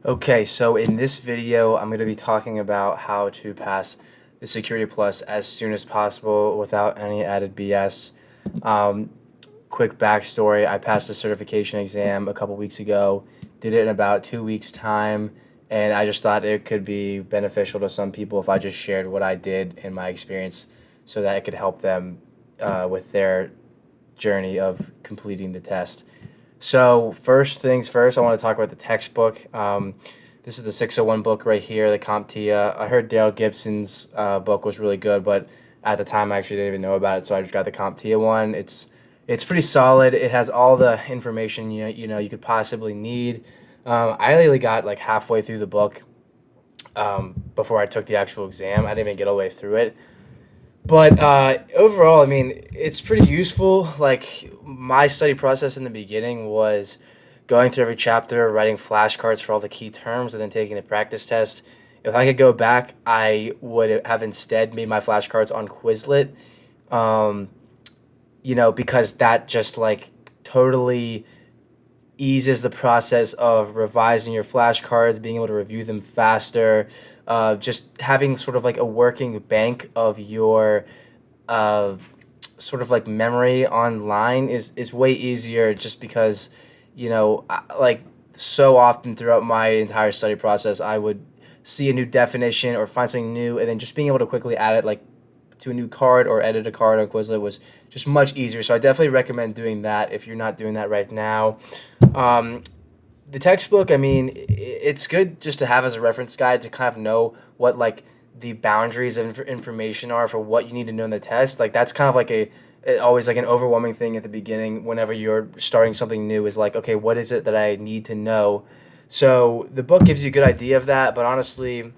Okay, so in this video, I'm going to be talking about how to pass the Security Plus as soon as possible without any added BS. Um, Quick backstory, I passed the certification exam a couple weeks ago, did it in about 2 weeks' time, and I just thought it could be beneficial to some people if I just shared what I did and my experience so that it could help them with their journey of completing the test. So first things first, I want to talk about the textbook. This is the 601 book right here, the CompTIA. I heard Dale Gibson's book was really good, but at the time I actually didn't even know about it, so I just got the CompTIA one. It's pretty solid. It has all the information you could possibly need. I only got like halfway through the book before I took the actual exam. I didn't even get all the way through it. But overall, I mean, it's pretty useful. Like my study process in the beginning was going through every chapter, writing flashcards for all the key terms, and then taking the practice test. If I could go back, I would have instead made my flashcards on Quizlet. Um, because that just like totally eases the process of revising your flashcards, being able to review them faster, just having sort of like a working bank of your uh, sort of like memory online is way easier just because, like so often throughout my entire study process, I would see a new definition or find something new, and then just being able to quickly add it like to a new card or edit a card on Quizlet was just much easier. So I definitely recommend doing that if you're not doing that right now. Um, the textbook, I mean, it's good just to have as a reference guide to kind of know what like the boundaries of information are for what you need to know in the test. Like that's kind of like always like an overwhelming thing at the beginning whenever you're starting something new is like, okay, what is it that I need to know? So the book gives you a good idea of that, but honestly,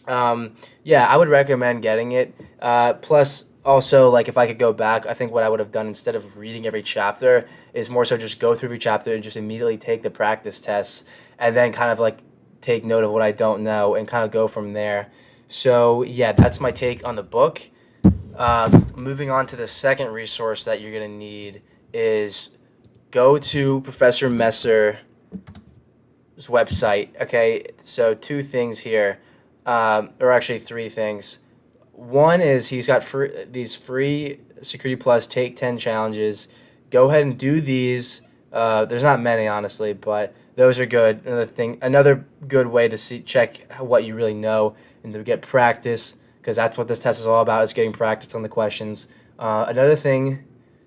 yeah, I would recommend getting it. Plus, also, like if I could go back, I think what I would have done instead of reading every chapter is more so just go through every chapter and just immediately take the practice tests, and then kind of like take note of what I don't know and kind of go from there. So yeah, that's my take on the book. Moving on to the second resource that you're gonna need is go to Professor Messer's website. Okay, so two things here, or actually three things. One is he's got these free Security Plus Take 10 challenges. Go ahead and do these. There's not many, honestly, but those are good. Another good way to check what you really know and to get practice, because that's what this test is all about, is getting practice on the questions. Another thing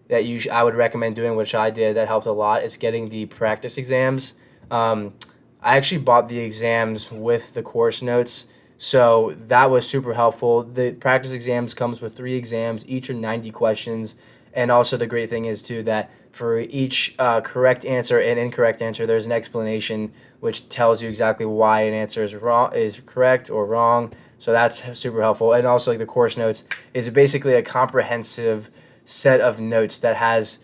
that I would recommend doing, which I did, that helped a lot, is getting the practice exams. Um, I actually bought the exams with the course notes, so that was super helpful. The practice exams comes with 3 exams, each are 90 questions, and also the great thing is too that for each correct answer and incorrect answer, there's an explanation which tells you exactly why an answer is correct or wrong. So that's super helpful. And also, like, the course notes is basically a comprehensive set of notes that has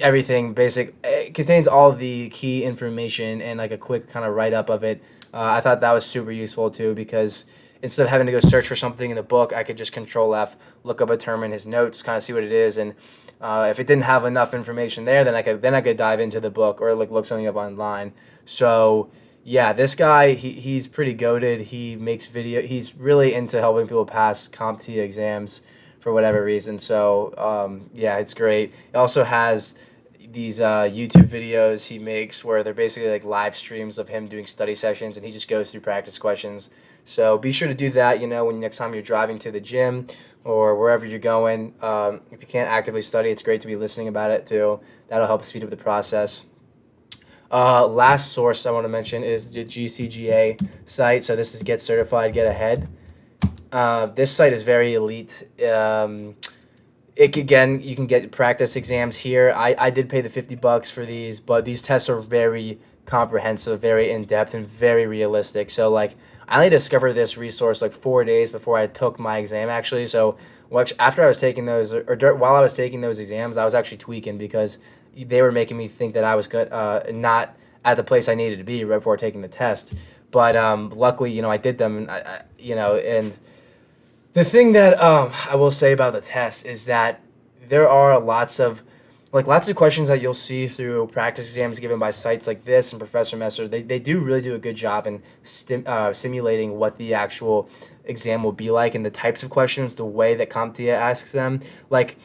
everything basic. It contains all the key information and like a quick kind of write up of it. I thought that was super useful too, because instead of having to go search for something in the book, I could just Control F, look up a term in his notes, kind of see what it is, and if it didn't have enough information there, then I could dive into the book or like look something up online. So yeah, this guy, he's pretty goated. He makes video. He's really into helping people pass CompTIA exams for whatever reason. So yeah, it's great. It also has these YouTube videos he makes where they're basically like live streams of him doing study sessions, and he just goes through practice questions. So be sure to do that. When next time you're driving to the gym or wherever you're going, if you can't actively study, it's great to be listening about it too. That'll help speed up the process. Last source I want to mention is the GCGA site. So this is Get Certified, Get Ahead. This site is very elite. Again, you can get practice exams here. I did pay the $50 for these, but these tests are very comprehensive, very in depth, and very realistic. So like, I only discovered this resource like 4 days before I took my exam actually. So after I was taking those, while I was taking those exams, I was actually tweaking because they were making me think that I was good, not at the place I needed to be right before taking the test. But luckily, I did them, and and the thing that I will say about the test is that there are lots of like lots of questions that you'll see through practice exams given by sites like this and Professor Messer, they do really do a good job in simulating what the actual exam will be like and the types of questions, the way that CompTIA asks them. Like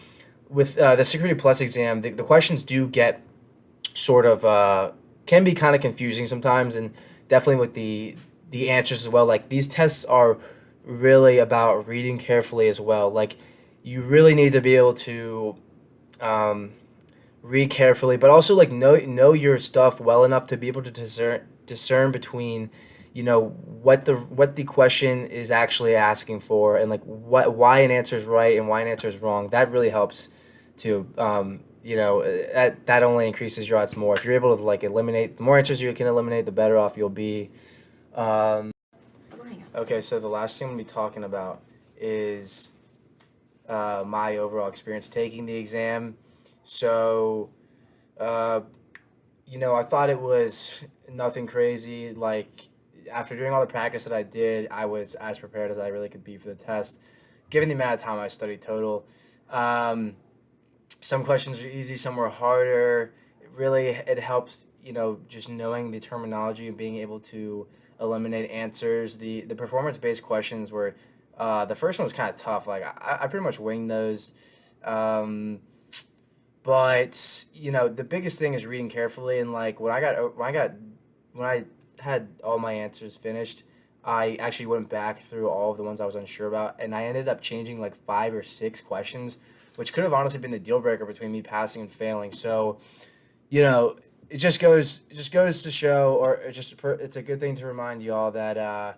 with the Security Plus exam, the questions do get sort of can be kind of confusing sometimes, and definitely with the answers as well. Like these tests are really about reading carefully as well. Like you really need to be able to um, read carefully, but also like know your stuff well enough to be able to discern between, you know, what the question is actually asking for, and like what why an answer is right and why an answer is wrong. That really helps to you know, that only increases your odds more. If you're able to like eliminate, the more answers you can eliminate, the better off you'll be. Um, okay, so the last thing we'll be talking about is my overall experience taking the exam. So, uh, you know, I thought it was nothing crazy. Like, after doing all the practice that I did, I was as prepared as I really could be for the test, given the amount of time I studied total. Um, some questions are easy, some were harder. It helps, you know, just knowing the terminology and being able to eliminate answers. The performance based questions were the first one was kind of tough. Like I pretty much winged those. Um, but you know, the biggest thing is reading carefully, and like when I had all my answers finished, I actually went back through all of the ones I was unsure about, and I ended up changing like 5 or 6 questions, which could have honestly been the deal breaker between me passing and failing. So, you know, it just goes to show, or it's a good thing to remind y'all that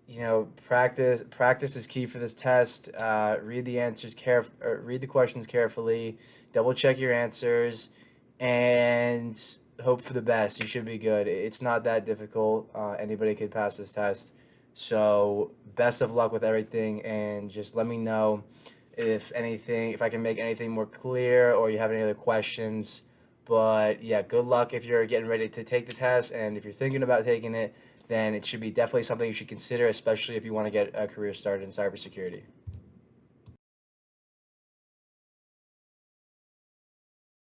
you know, practice is key for this test. Read the questions carefully, double check your answers, and hope for the best. You should be good. It's not that difficult. Anybody could pass this test. So best of luck with everything, and just let me know if I can make anything more clear, or you have any other questions. But yeah, good luck if you're getting ready to take the test, and if you're thinking about taking it, then it should be definitely something you should consider, especially if you want to get a career started in cybersecurity.